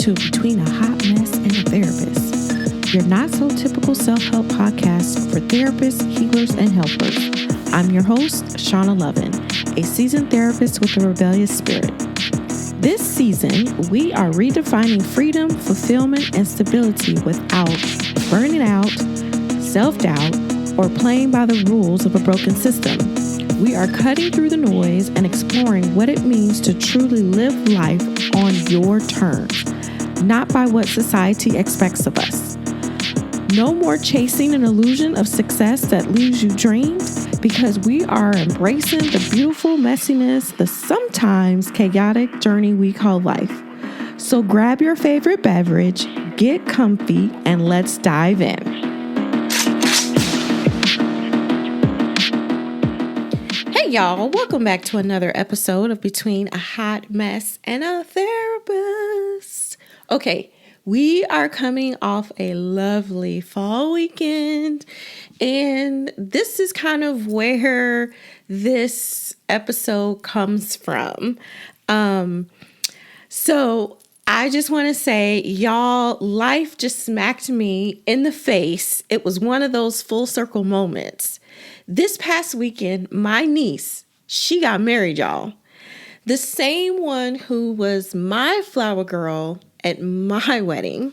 to Between a Hot Mess and a Therapist, your not so typical self-help podcast for therapists, healers, and helpers. I'm your host, Shauna Lovin, a seasoned therapist with a rebellious spirit. This season, we are redefining freedom, fulfillment, and stability without burning out, self-doubt, or playing by the rules of a broken system. We are cutting through the noise and exploring what it means to truly live life on your terms, not by what society expects of us. No more chasing an illusion of success that leaves you drained, because we are embracing the beautiful messiness, the sometimes chaotic journey we call life. So grab your favorite beverage, get comfy, and let's dive in. Hey y'all, welcome back to another episode of Between a Hot Mess and a Therapist. Okay, we are coming off a lovely fall weekend, and this is kind of where this episode comes from. So I just want to say, y'all, life just smacked me in the face. It was one of those full circle moments. This past weekend, my niece, she got married, y'all. The same one who was my flower girl at my wedding.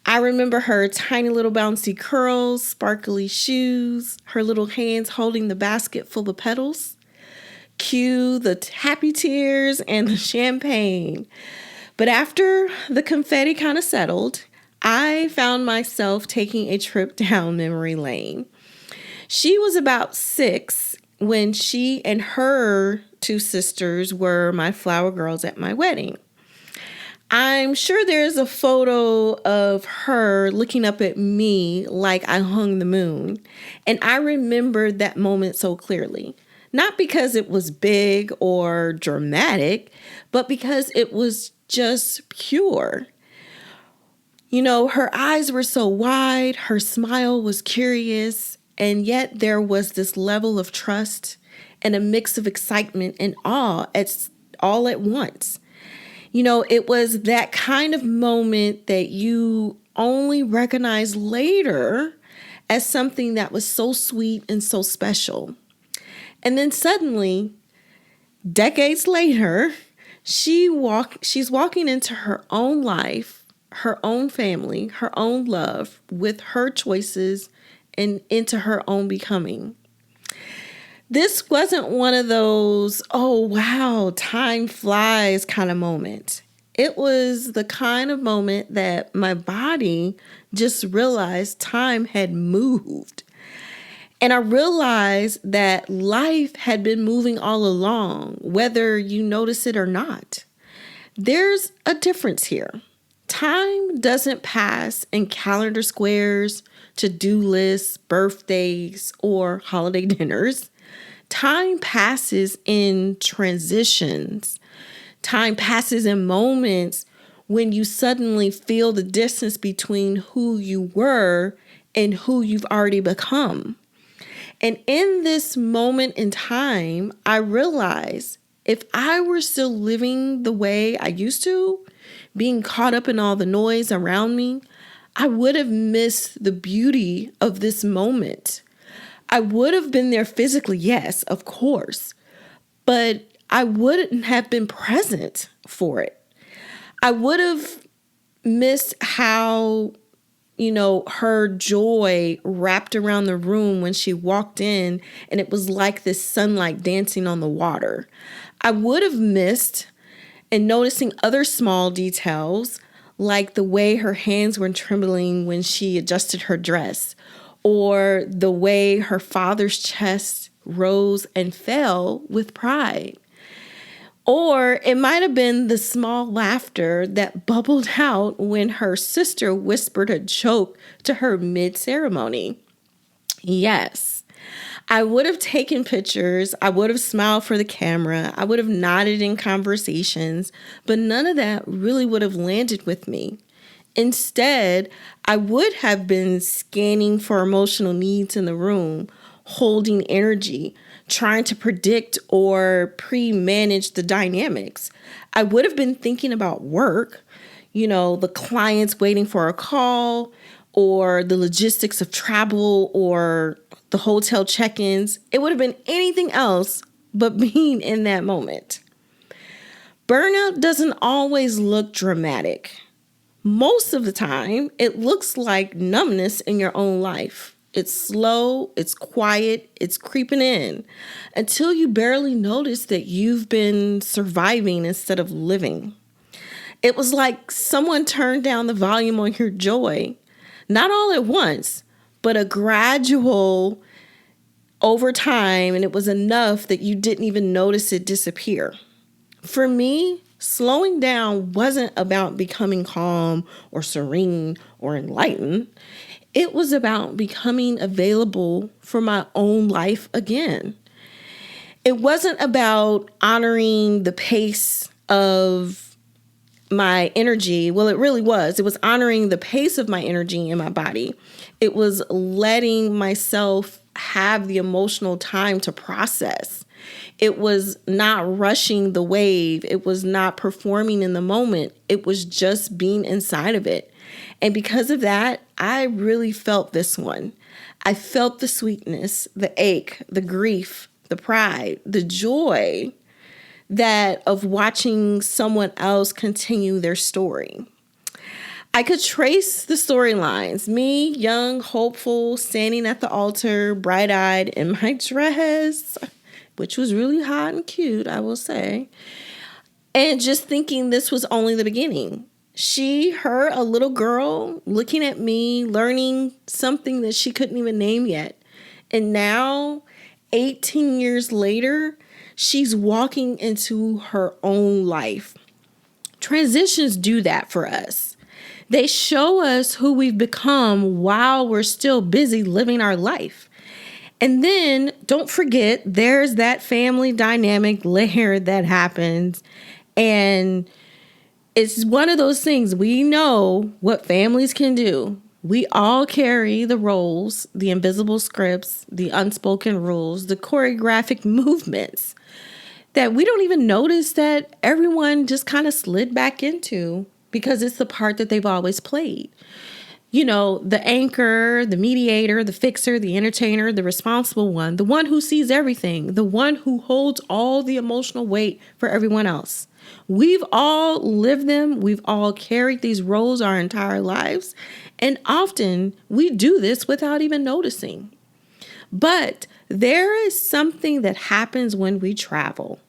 I remember her tiny little bouncy curls, sparkly shoes, her little hands holding the basket full of petals. Cue the happy tears and the champagne. But after the confetti kind of settled, I found myself taking a trip down memory lane. She was about 6 when she and her 2 sisters were my flower girls at my wedding. I'm sure there's a photo of her looking up at me like I hung the moon. And I remembered that moment so clearly. Not because it was big or dramatic, but because it was just pure. You know, her eyes were so wide, her smile was curious, and yet there was this level of trust and a mix of excitement and awe all at once. You know, it was that kind of moment that you only recognize later as something that was so sweet and so special. And then suddenly, decades later, she's walking into her own life, her own family, her own love with her choices and into her own becoming. This wasn't one of those, oh, wow, time flies kind of moment. It was the kind of moment that my body just realized time had moved. And I realized that life had been moving all along, whether you notice it or not. There's a difference here. Time doesn't pass in calendar squares, to-do lists, birthdays, or holiday dinners. Time passes in transitions. Time passes in moments when you suddenly feel the distance between who you were and who you've already become. And in this moment in time, I realized if I were still living the way I used to, being caught up in all the noise around me, I would have missed the beauty of this moment. I would have been there physically, yes, of course, but I wouldn't have been present for it. I would have missed how, her joy wrapped around the room when she walked in and it was like this sunlight dancing on the water. I would have missed and noticing other small details like the way her hands were trembling when she adjusted her dress, or the way her father's chest rose and fell with pride. Or it might have been the small laughter that bubbled out when her sister whispered a joke to her mid-ceremony. Yes, I would have taken pictures. I would have smiled for the camera. I would have nodded in conversations, but none of that really would have landed with me. Instead, I would have been scanning for emotional needs in the room, holding energy, trying to predict or pre-manage the dynamics. I would have been thinking about work, the clients waiting for a call, or the logistics of travel, or the hotel check-ins. It would have been anything else but being in that moment. Burnout doesn't always look dramatic. Most of the time, it looks like numbness in your own life. It's slow, it's quiet, it's creeping in until you barely notice that you've been surviving instead of living. It was like someone turned down the volume on your joy, not all at once, but a gradual over time, and it was enough that you didn't even notice it disappear. For me, slowing down wasn't about becoming calm or serene or enlightened. It was about becoming available for my own life again. It wasn't about honoring the pace of my energy. Well, it really was. It was honoring the pace of my energy in my body. It was letting myself have the emotional time to process. It was not rushing the wave. It was not performing in the moment. It was just being inside of it. And because of that, I really felt this one. I felt the sweetness, the ache, the grief, the pride, the joy of watching someone else continue their story. I could trace the storylines. Me, young, hopeful, standing at the altar, bright-eyed in my dress, which was really hot and cute, I will say, and just thinking this was only the beginning. Her, a little girl, looking at me, learning something that she couldn't even name yet. And now, 18 years later, she's walking into her own life. Transitions do that for us. They show us who we've become while we're still busy living our life. And then don't forget, there's that family dynamic layer that happens. And it's one of those things, we know what families can do. We all carry the roles, the invisible scripts, the unspoken rules, the choreographic movements that we don't even notice that everyone just kind of slid back into because it's the part that they've always played. The anchor, the mediator, the fixer, the entertainer, the responsible one, the one who sees everything, the one who holds all the emotional weight for everyone else. We've all lived them. We've all carried these roles our entire lives. And often we do this without even noticing. But there is something that happens when we travel.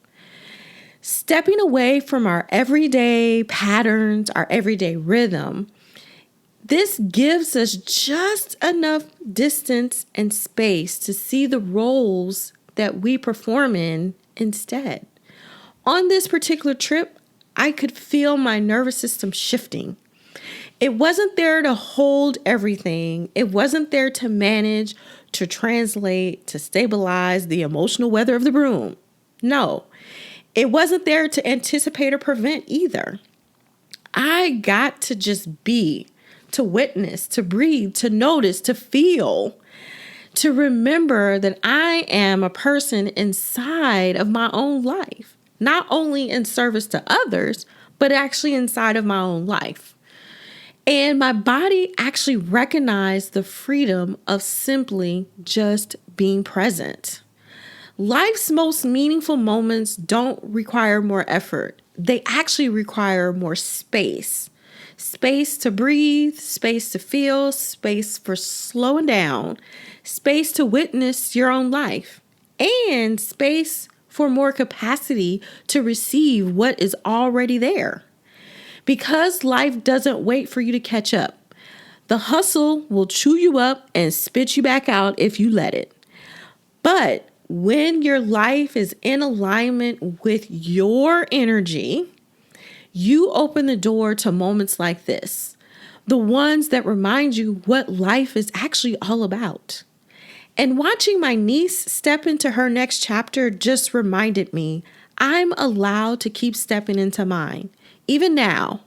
Stepping away from our everyday patterns, our everyday rhythm, this gives us just enough distance and space to see the roles that we perform in instead. On this particular trip, I could feel my nervous system shifting. It wasn't there to hold everything. It wasn't there to manage, to translate, to stabilize the emotional weather of the room. No, it wasn't there to anticipate or prevent either. I got to just be, to witness, to breathe, to notice, to feel, to remember that I am a person inside of my own life, not only in service to others, but actually inside of my own life. And my body actually recognized the freedom of simply just being present. Life's most meaningful moments don't require more effort. They actually require more space. Space to breathe, space to feel, space for slowing down, space to witness your own life, and space for more capacity to receive what is already there. Because life doesn't wait for you to catch up. The hustle will chew you up and spit you back out if you let it. But when your life is in alignment with your energy, you open the door to moments like this, the ones that remind you what life is actually all about. And watching my niece step into her next chapter just reminded me I'm allowed to keep stepping into mine, even now,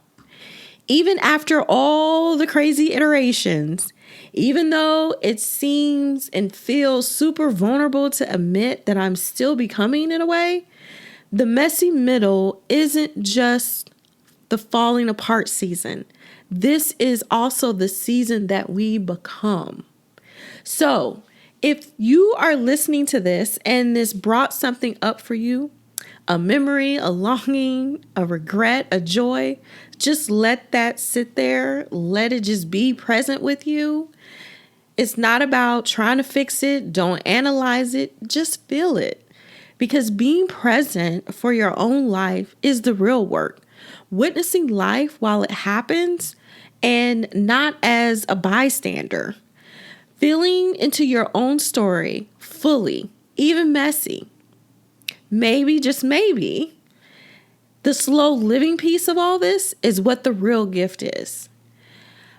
even after all the crazy iterations, even though it seems and feels super vulnerable to admit that I'm still becoming in a way. The messy middle isn't just the falling apart season. This is also the season that we become. So if you are listening to this and this brought something up for you, a memory, a longing, a regret, a joy, just let that sit there. Let it just be present with you. It's not about trying to fix it. Don't analyze it. Just feel it. Because being present for your own life is the real work. Witnessing life while it happens and not as a bystander. Feeling into your own story fully, even messy. Maybe, just maybe, the slow living piece of all this is what the real gift is.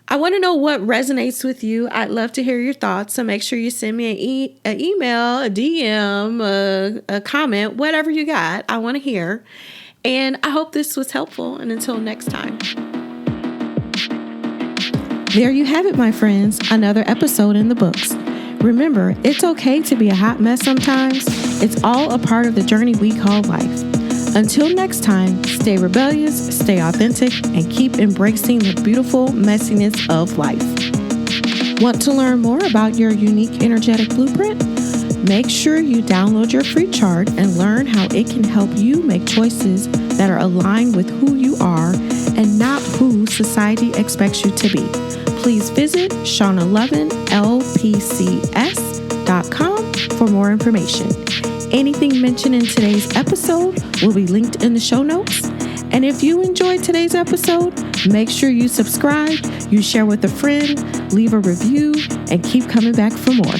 I want to know what resonates with you. I'd love to hear your thoughts. So make sure you send me an email, a DM, a comment, whatever you got. I want to hear. And I hope this was helpful. And until next time. There you have it, my friends. Another episode in the books. Remember, it's okay to be a hot mess sometimes. It's all a part of the journey we call life. Until next time, stay rebellious, stay authentic, and keep embracing the beautiful messiness of life. Want to learn more about your unique energetic blueprint? Make sure you download your free chart and learn how it can help you make choices that are aligned with who you are and not who society expects you to be. Please visit ShaunaLovinLPCS.com for more information. Anything mentioned in today's episode will be linked in the show notes. And if you enjoyed today's episode, make sure you subscribe, you share with a friend, leave a review, and keep coming back for more.